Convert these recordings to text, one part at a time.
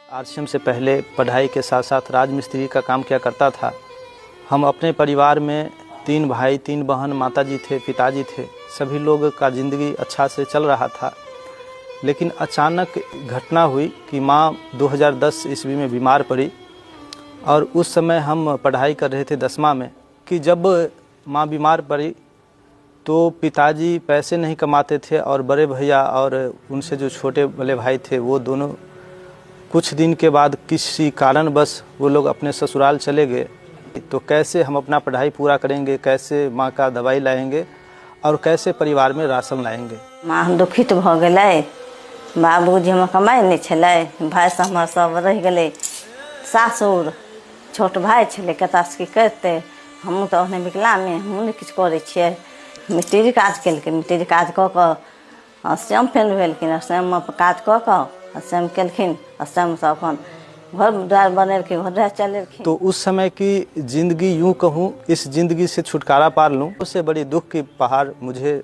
RCM से पहले पढ़ाई के साथ साथ राजमिस्त्री का काम किया करता था। हम अपने परिवार में 3 भाई 3 बहन, माताजी थे, पिताजी थे, सभी लोग का ज़िंदगी अच्छा से चल रहा था। लेकिन अचानक घटना हुई कि माँ 2010 ईस्वी में बीमार पड़ी और उस समय हम पढ़ाई कर रहे थे 10वां में कि जब माँ बीमार पड़ी तो पिताजी पैसे नहीं कमाते थे और बड़े भैया और उनसे जो छोटे वाले भाई थे वो दोनों कुछ दिन के बाद किसी कारणवश वो लोग अपने ससुराल चले गए। तो कैसे हम अपना पढ़ाई पूरा करेंगे, कैसे माँ का दवाई लाएंगे और कैसे परिवार में राशन लाएंगे। माँ दुखित भ गए, बाबूजी हम कमाई नहीं छलै, भाई सब हमार सब रह गए, सासुर छोट भाई छलै कतऽ की करते, हमहूँ तऽ ओहने विकलांग हमहूँ नहि किछु करै छियै। मिस्त्री काज केलकै, मिस्त्री काज कऽ कऽ श्याम फेल भेलखिन, श्याममे काज कऽ कऽ श्याम केलखिन, श्याम से अपन घर द्वार बनेलखिन, घर द्वार चलेलखिन। तो उस समय की ज़िंदगी यूँ कहूँ इस ज़िंदगी से छुटकारा पार लूँ, उससे बड़ी दुख की पहाड़ मुझे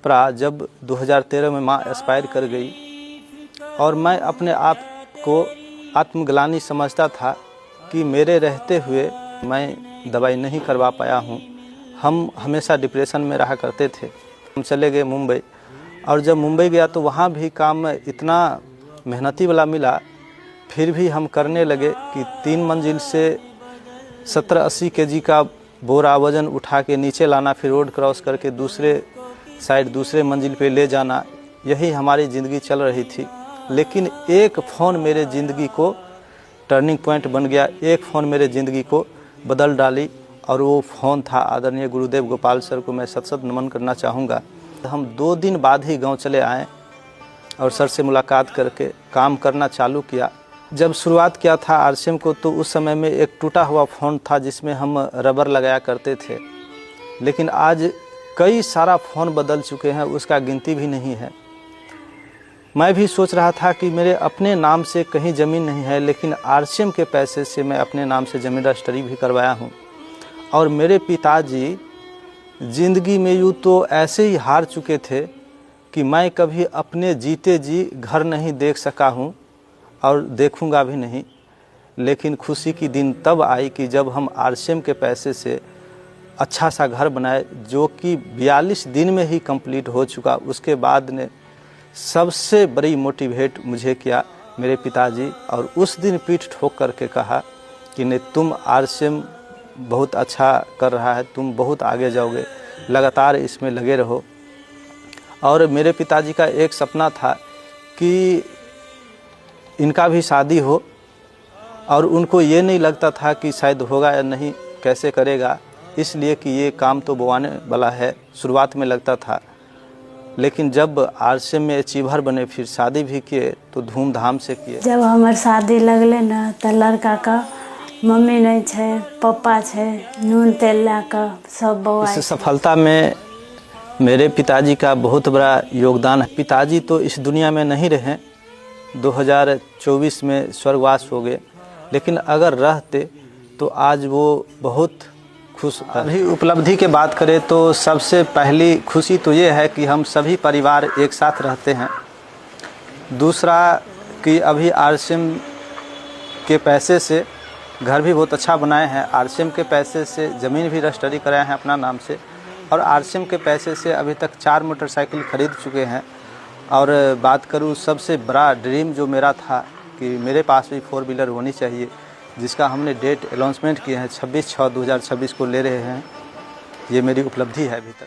पड़ा जब 2013 में माँ एक्सपायर कर गई और मैं अपने आप को आत्मग्लानि समझता था कि मेरे रहते हुए मैं दवाई नहीं करवा पाया हूँ। हम हमेशा डिप्रेशन में रहा करते थे। हम चले गए मुंबई और जब मुंबई गया तो वहाँ भी काम इतना मेहनती वाला मिला, फिर भी हम करने लगे कि 3 मंजिल से 70-80 केजी का बोरा वज़न उठा के नीचे लाना, फिर रोड क्रॉस करके दूसरे साइड दूसरे मंजिल पे ले जाना, यही हमारी ज़िंदगी चल रही थी। लेकिन एक फ़ोन मेरे ज़िंदगी को टर्निंग पॉइंट बन गया, एक फ़ोन मेरे ज़िंदगी को बदल डाली और वो फ़ोन था आदरणीय गुरुदेव गोपाल सर को मैं सत नमन करना चाहूँगा। हम 2 दिन बाद ही गांव चले आए और सर से मुलाकात करके काम करना चालू किया। जब शुरुआत किया था आरसीएम को तो उस समय में एक टूटा हुआ फ़ोन था जिसमें हम रबर लगाया करते थे, लेकिन आज कई सारा फ़ोन बदल चुके हैं, उसका गिनती भी नहीं है। मैं भी सोच रहा था कि मेरे अपने नाम से कहीं ज़मीन नहीं है, लेकिन आरसीएम के पैसे से मैं अपने नाम से ज़मीन रजिस्ट्री भी करवाया हूँ। और मेरे पिताजी ज़िंदगी में यूँ तो ऐसे ही हार चुके थे कि मैं कभी अपने जीते जी घर नहीं देख सका हूँ और देखूँगा भी नहीं। लेकिन खुशी की दिन तब आई कि जब हम आरसीएम के पैसे से अच्छा सा घर बनाए, जो कि 42 दिन में ही कंप्लीट हो चुका। उसके बाद ने सबसे बड़ी मोटिवेट मुझे किया मेरे पिताजी, और उस दिन पीठ ठोक करके कहा कि नहीं, तुम आरसीएम बहुत अच्छा कर रहा है, तुम बहुत आगे जाओगे, लगातार इसमें लगे रहो। और मेरे पिताजी का एक सपना था कि इनका भी शादी हो और उनको ये नहीं लगता था कि शायद होगा या नहीं, कैसे करेगा, इसलिए कि ये काम तो बोआने वाला है। शुरुआत में लगता था, लेकिन जब आरसीएम में अचीवर बने फिर शादी भी किए तो धूमधाम से किए। जब हमार शादी लगले ना तो लड़का का मम्मी नहीं छे, पापा छे, नून तेल लाकर सब बउआ। इस सफलता में मेरे पिताजी का बहुत बड़ा योगदान है। पिताजी तो इस दुनिया में नहीं रहे, 2024 में स्वर्गवास हो गए, लेकिन अगर रहते तो आज वो बहुत खुश। अभी उपलब्धि के बात करें तो सबसे पहली खुशी तो ये है कि हम सभी परिवार एक साथ रहते हैं। दूसरा कि अभी आरसीएम के पैसे से घर भी बहुत अच्छा बनाए हैं, आरसीएम के पैसे से ज़मीन भी रजिस्ट्री कराए हैं अपना नाम से, और आरसीएम के पैसे से अभी तक 4 मोटरसाइकिल खरीद चुके हैं। और बात करूँ सबसे बड़ा ड्रीम जो मेरा था कि मेरे पास भी 4 व्हीलर होनी चाहिए, जिसका हमने डेट अनाउंसमेंट किए हैं 26/6/2026 को ले रहे हैं। ये मेरी उपलब्धि है अभी तक।